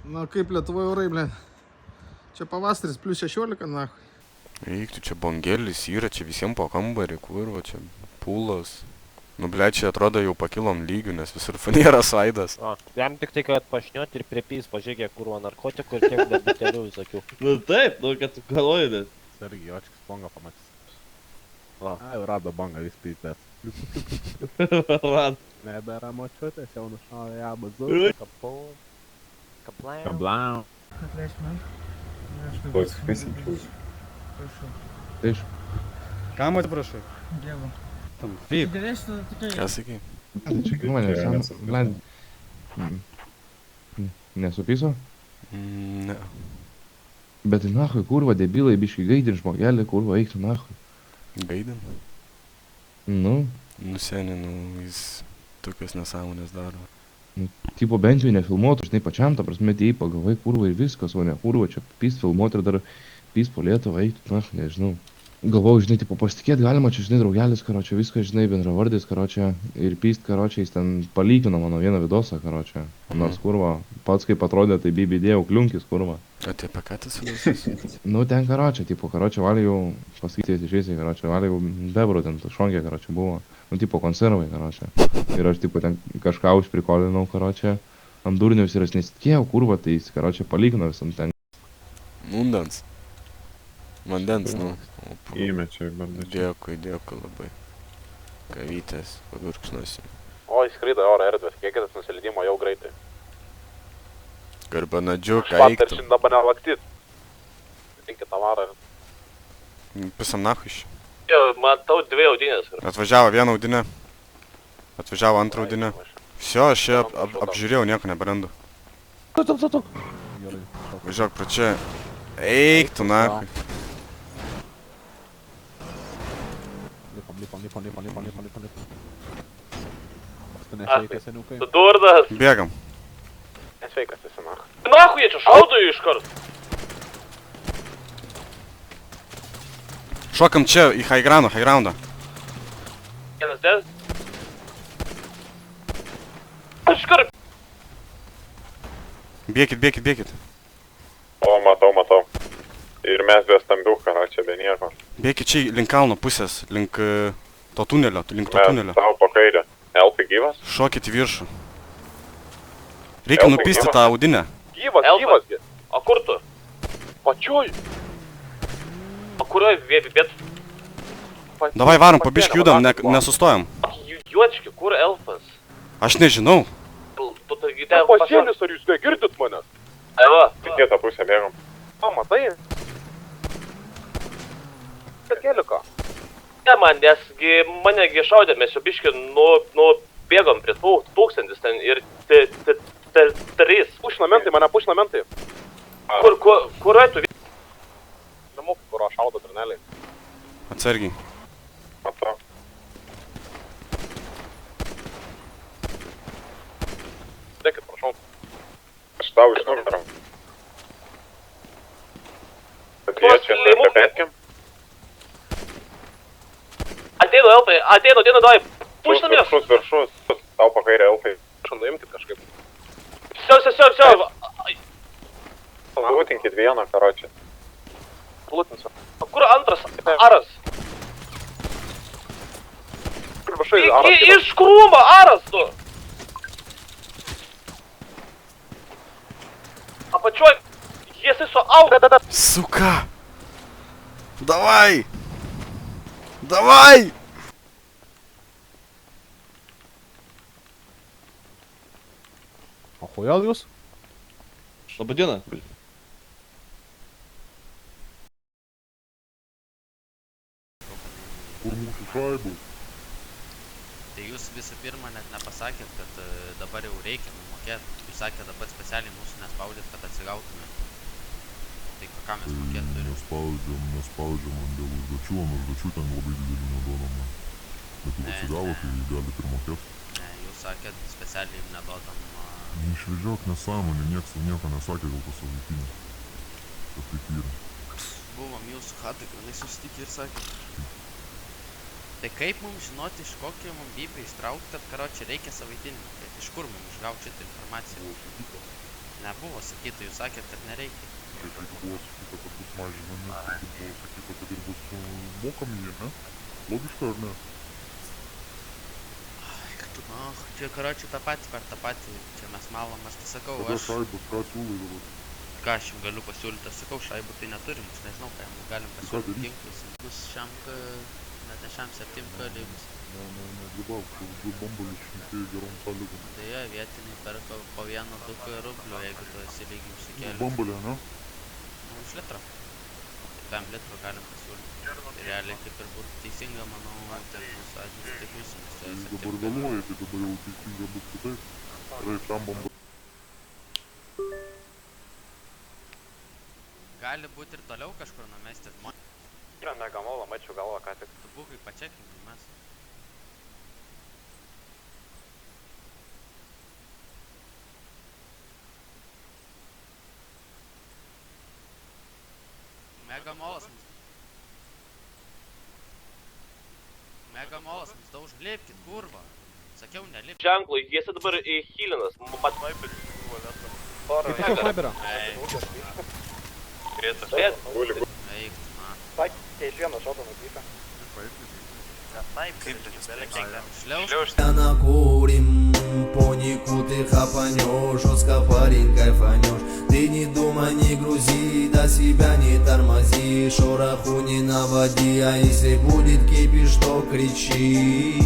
Na kaip Lietuvoje orai, ble. Čia pavasaris plus 16, na. Eik, tu čia bongelis yra, čia visiems po kambarį, kurva, čia pūlas. Nu, ble, čia atrodo jau pakilom lygių, nes visur fanėras vaidas. O, jam tik tai, kad pašniuot ir pripys pažiūrėk, kiek kurva narkotikų ir kiek debitelių visokių. Nu taip, nu kad tu galvoji, nes. Sergi, očkas bangą pamatys. Va. A, jau rado bangą vis pytės. Man. Nebėra močiutės, jau nušalė ją bazu. Kapau. Kaplau. Kablam. Atleisk man. Ось, висічусь. Prašau. Iš. Kam atsiprašai? Dievo. Tam. Vyk. Galėsi tada tikrai. Ką sakai? Čia žmonės, blend. Nesupyso? Ne. Bet tai nahui, kurva, debilai, biškai gaidin žmogelį, kurva, eik tu nahui. Gaidin? Nu, Nu, seniai, nu, jis tokias nesąmonės daro. tipo bent jau nefilmuotų, žinai, pačiam, ta prasme, atėjai pagavai, kurva ir viskas, o ne kurva, čia pys filmuoti ir dar pys po Lietuvą, eik tu nahui, nežinau. Galvojau, žinai, tipo pasitikėti galima, čia, žinai, draugelis, karočią, viskas, žinai, bendravardis, karočią, ir pyst, karočią, jis ten palygino mano vieną vidosą, karočią. Nors, kurva, pats kaip atrodė, tai bibidėjau kliunkis, kurva. O tai apie ką tas vidas? Nu, ten karočią, tipo, karočią valė jau, pasakyti išeisiai, karočią, valė jau bebrų, ten šonkė, karočią, buvo. Nu, tipo, konservai, karočią. Ir aš, tipo, ten kažką užprikolinau, karočią, ant durniaus ir aš nesitikėjau, kurva, tai jis, karočią, palygino visam ten. Mundans. Vandens, nu. Įmečiai, bandai. Dėkui, dėkui labai. Kavytės, pagurkšnosim. O, įskrydo oro erdvės, kiekis nusileidimo jau greitai. Garbanadžiu, ką Špant ir eiktų. šiandien dabar nelakstyt. Penki tavarą. Pisam nahu iš. Matau dvi audinės. Atvažiavo vieną audinę. Atvažiavo antrą audinę. Всё, aš čia apžiūrėjau, nieko neberandu. Gerai. Važiuok pro čia. Eik tu nahu. Lipam. Pastanešėjai seniukai. Tu durdas. Bėgam. Nesveikas esi, na. Nahu, jie čia šaudo iš karto. Šokam čia į high groundą. Vienas dės. Aš karp. Bėkit. O, matau. Ir mes be stambių, karočią, be nieko. Bėkit čia link kalno pusės, link to tunelio, Mes tau po kairę. Elfai gyvas? Šokit į viršų. Reikia nupisti tą audinę. Gyvas. O kur tu? Pačioj. O kurioj viet? Davai varom, pabiški judam, nesustojam. Juočki, kur elfas? Aš nežinau. Tu taigi ten pašėlis, ar jūs negirdit manęs? Eva. Į kitą pusę bėgam. O, matai? Keliuko. Ne, nesgi manegi šaudė, mes jau biški bėgom prie tūkstantis ten ir trys. Pušnamentai. Kur tu? Namuk, kur šaudo trineliai. Atsargiai. Matau. Dėkit, prašau. Aš tau išnugdarau. Pakviečia, nepepetkim. Ateinu, davai. Pušnamės. Viršus. Tau po kairę elfai. Prašau, imkit kažkaip. Siau. Būtinkit vieną, karočią. Plutinsiu. Kur antras aras? Iš krūmo aras tu! Apačioj, jisai suauga. Suka. Davai. O kodėl jūs? Labadiena. Tai jūs visų pirma net nepasakėt, kad dabar jau reikia mokėti. Jūs sakėt, dabar specialiai mūsų nespaudėt, kad atsigautumėt. Tai ką mes mokėt turim? Nespaudžiam dėl užduočių ten labai didelių neduodama. Bet jeigu atsigavo, tai galit ir mokėt. Ne, jūs sakėt, specialiai jums nedodam. Neišvežiok nesąmonė, nieks nieko nesakė dėl to savaitinio. Kad taip yra. Buvom jūsų hatai, kai susitikę ir sakė. Tai kaip mums žinoti, iš kokio mums bybį ištraukti, kad karočią reikia savaitinį mokėti? Iš kur mums išgauti šitą informaciją? Nebuvo sakyta, jūs sakėt, kad nereikia. Tai jeigu buvo sakyta, kad bus mažinami, tai buvo sakyta, kad ir bus mokami jie, ne? Logiška ar ne? Nu, čia karočiui tą patį per tą patį, čia mes malam, aš tai sakau, Tada aš... šaibus, ką siūlai dabar? Ką aš jums galiu pasiūlyti, aš sakau, šaibų tai neturim, aš nežinau, ką jums galim pasiūlyti ginklus. Bus šiam, net ne šiam 7 lygus. Negribau, du bambalius šnekėjai gerom sąlygom. Deja, vietiniai perka po 1-2 rublių, jeigu tu esi lygiai užsikėlęs. Bambalė, ne? Nu, iš litro. 5 litrų galim pasiūlyti. Tai realiai kaip ir būtų teisinga, manau, tai mūsų atžys taip jūsų. Tai dabar vėluoja, tai dabar jau teisinga bus kitaip. Gerai, 5 bambalė. Gali būti ir toliau kažkur numesti žmonės. Yra megamolą, mačiau galvą ką tik. Tu būkai pačekingai mes. Megamolas mums. Megamolas mums daužo. Lipkit, kurva. Sakiau, nelipkit. Ženklų, jis dabar į Hylinas. Pats Kaip to snaiperio? Grėtas. Eik, na. Sakė, iš vieno šoto nukyta. Šliauš. Накурим, понику ты хапанешь, жестко парень кайфанешь. Ты не думай, не грузи, до себя не тормози, шороху не наводи, а если будет кипиш, то кричи.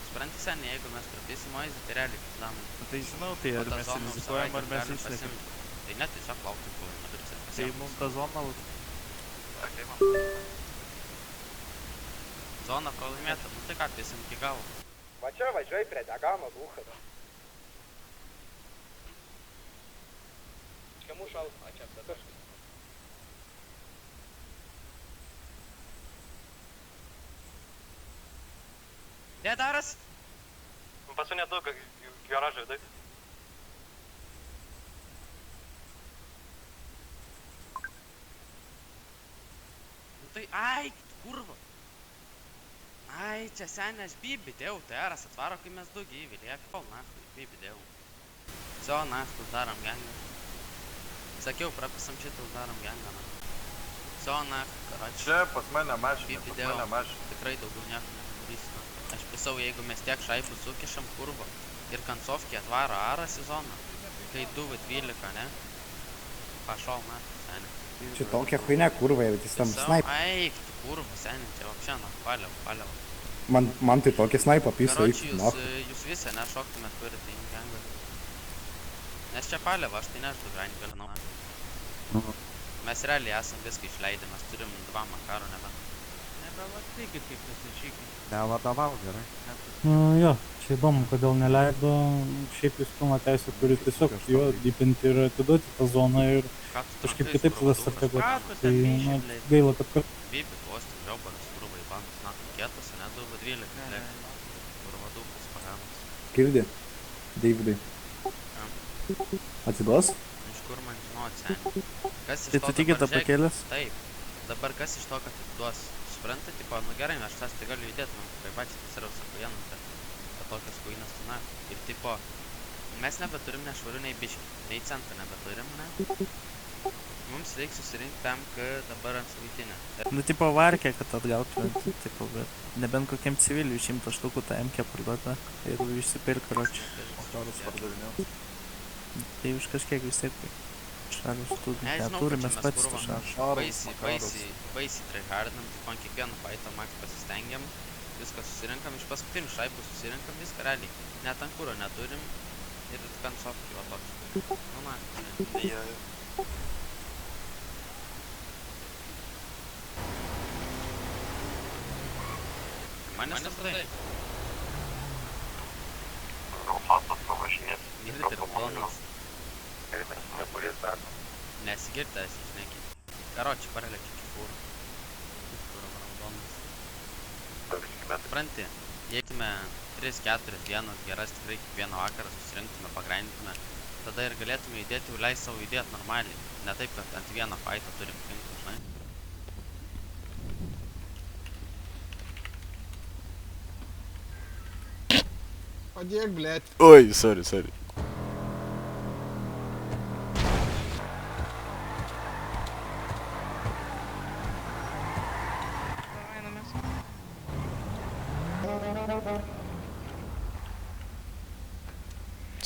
Supranti seniai, jeigu mes prapysim Moizę, tai realiai pizdam. Tai žinau, tai ar mes rizikuojam, ar mes išlėkėm. Tai ne, tiesiog laukti, kol neturite Tai pasiemti. mums tą zoną Zona pralaimėta, nu tai ką, pėsim iki galo. Va čia važiuoji prie Degano duchą. Kiemų šaltą, čia apsataškai. Dėdaras! Pasu nedaug, garažą vidai. Nu tai, ai, kurva. Ai, čia senė, aš bibidėjau, tai eras atvaro, kai mes du gyvi, liek, pal, nahui, bibidėjau. Sio, nahui, uždarom gengą. Sakiau, prapisam šitą, uždarom gengą, na. Sio, nahui, karoči. Čia pas mane mažinė, Bibidėjau, tikrai daugiau nieko nedarysiu. Aš pisau, jeigu mes tiek šaipų sukišam kurvo ir kancovkį atvaro aras į zoną, kai 2v12, ne? Pašol, nahui, senė. Čia tokia хуйня, kurva, ir jis tam snaip. Ai, tu kurva, senė, čia вообще, na, paliau. Man tai tokį snaipą piso, Karoči, jūs visi nešoktumėt turite į gangą. Nes čia paliava, aš tai neždu grainį galinau. Mes realiai esam viską išleidę, mes turim 2 makaro nebent. Nebevadykit kaip nesišykit. Nevadovau, gerai. Jo, čia įdomu, kodėl neleido, šiaip jūs pilną teisę turi tiesiog jo dypinti ir atiduoti tą zoną ir kažkaip kitaip tada strateguoti. Tai, nu, gaila, kad... Bibi, kostis, žiobaras, kurva į bankus, na, kietas, ne, 2v12, kurva dūkus pagamas. Girdi, Davidai. Atiduos? Iš kur man žinot, senė? Kas iš Tai tu tiki tą pakėlės? Taip. Dabar kas iš to, kad atiduos? Suprantate, tipo, nu gerai, aš tas tai galiu judėti, nu, kaip patys pasirau, sako, jie, nu, bet tokias kuinas, tu, na. Ir, tipo, mes nebeturim nešvarių nei biškį, nei centrą nebeturim, ne? Mums reikia susirinkti tam, kad dabar ant savaitinę. Nu, tipo, varkė, kad atgautumėt, tipo, bet nebent kokiam civiliui 100 štukų tą MK parduota ir išsipirk, karoči. Tai už kažkiek vis tiek šalių studijų neturim, mes patys to šalių. Baisiai tryhardinam, tipo, ant kiekvieno fighto max pasistengiam, viską susirinkam, iš paskutinių šaipų susirinkam, viską realiai. Net ant kuro neturim ir kancovkį, o toks. Nu, na, ne. Manęs nesuprantai. Raudonas pavažinės. Girdite, raudonas. Nesigirta, esi šneki. Karoči, paralėk iki fūrų. Fūrų raudonas. Supranti, jeigu 3-4 dienas geras tikrai kiekvieną vakarą susirinktume, pagrindintume, tada ir galėtume judėti, jau leis savo judėti normaliai. Ne taip, kad ant vieną fightą turim ginklų, žinai. Padėk, blėt. Oi, sorry.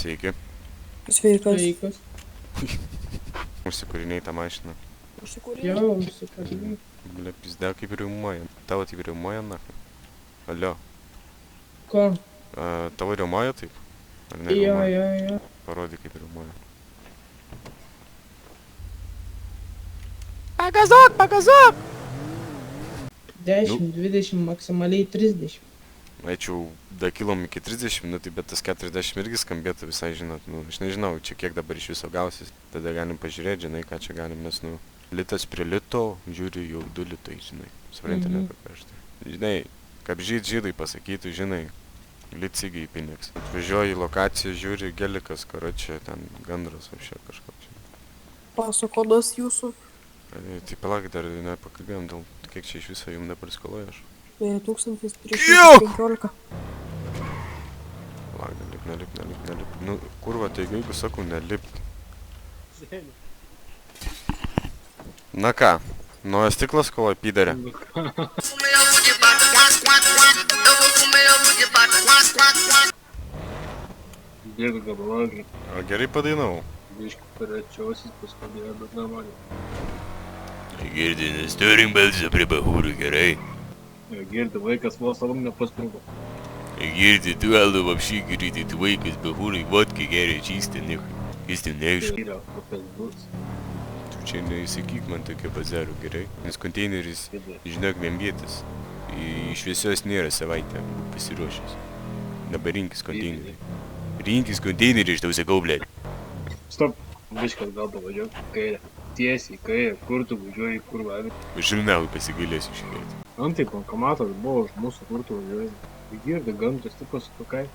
Sveiki. Sveikas. Užsikūriniai tą mašiną. Jau, užsikabinai. Bля, pizdė kaip riumuoja. Tavo taip riumuoja, na. Alio. Ko? Tavo riumuoja taip? Ar ne Jo, riumuoja? jo, jo. Parodyk kaip riumuoja. Pagazuok! 10, 20, maksimaliai 30. Eičiau dakilom iki 30 minutų, bet tas 40 irgi skambėtų visai, žinot, nu, aš nežinau, čia kiek dabar iš viso gausis. Tada galim pažiūrėti, žinai, ką čia galim, nes, nu, litas prie lito, žiūri jau 2 litai, žinai. Supranti, ne apie aš tai. Žinai, kaip žydai pasakytų, žinai, litsigiai pinigs. Atvažiuoji į lokaciją, žiūri, gelikas, karočią, ten gandras, apšė kažkoks. Pasakodas jūsų. Tai palauk, dar nepakalbėjom dėl, kiek čia iš viso jums nepraskoloj aš. 1315. Palauk, nelip. Nu, kurva, taigi, jeigu sakau, nelip. Na ką, naujas stiklas kovo pydarė. Dėkui, gabalagį. O gerai padainavau. Biški paračiausis, paskubėjo, bet normaliai. Girdi, nes turim balsą prie bahūrų, gerai. Girdi, vaikas vos savam nepaspruko. Girdi, tu aldo vapšį girdi, tu vaikas bahūrai, vodka geria čystą, nikai. Jis ten neaišku. Yra, kokias bus. Tu čia neįsakyk man tokio bazaro, gerai? Nes konteineris, žinok, vienvietis. Iš visos nėra savaitę pasiruošęs. Dabar rinkis konteinerį. Rinkis konteinerį, aš tau sakau, blėt. Stop, biškas gal pavažiuok kairę. Tiesiai, kairę, kur tu važiuoji, kur vavi. Žurnalui pasigailėsiu iškėti. Antai bankomatas buvo už mūsų, kur tu važiuoji. Girdi, gamtas, tu pasukai.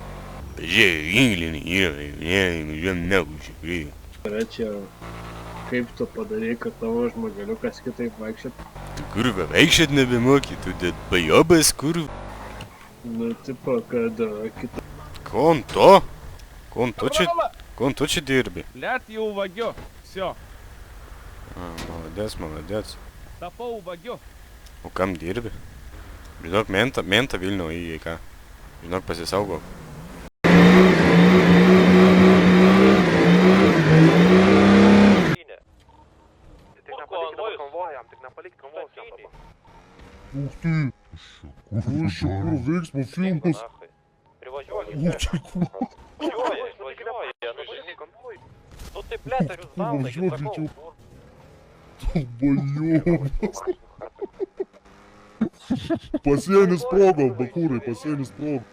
Pažiūrėjau, Inglinį yra, važiuojam neužį, greitai. Yra čia, kaip tu padarei, kad tavo žmogeliukas kitaip vaikščiat. Tu kurva, vaikščiat nebemoki, tu dėt bajobas, kurva. Nu, tipo, kad kita... Kon tu čia dirbi? Let jau vagiu, всё. Молодец. Tapau vagiu. O kam dirbi? Žinok, mentą Vilnių į ką. Žinok, pasisaugok. Ух ты! Короче, kur veiksmo filmas. Ух ты, kur... Ну ты, блядь, так знал, так и такого. Долбоёбас. Pasienis sprogo, bakūrai, pasienis sprogo.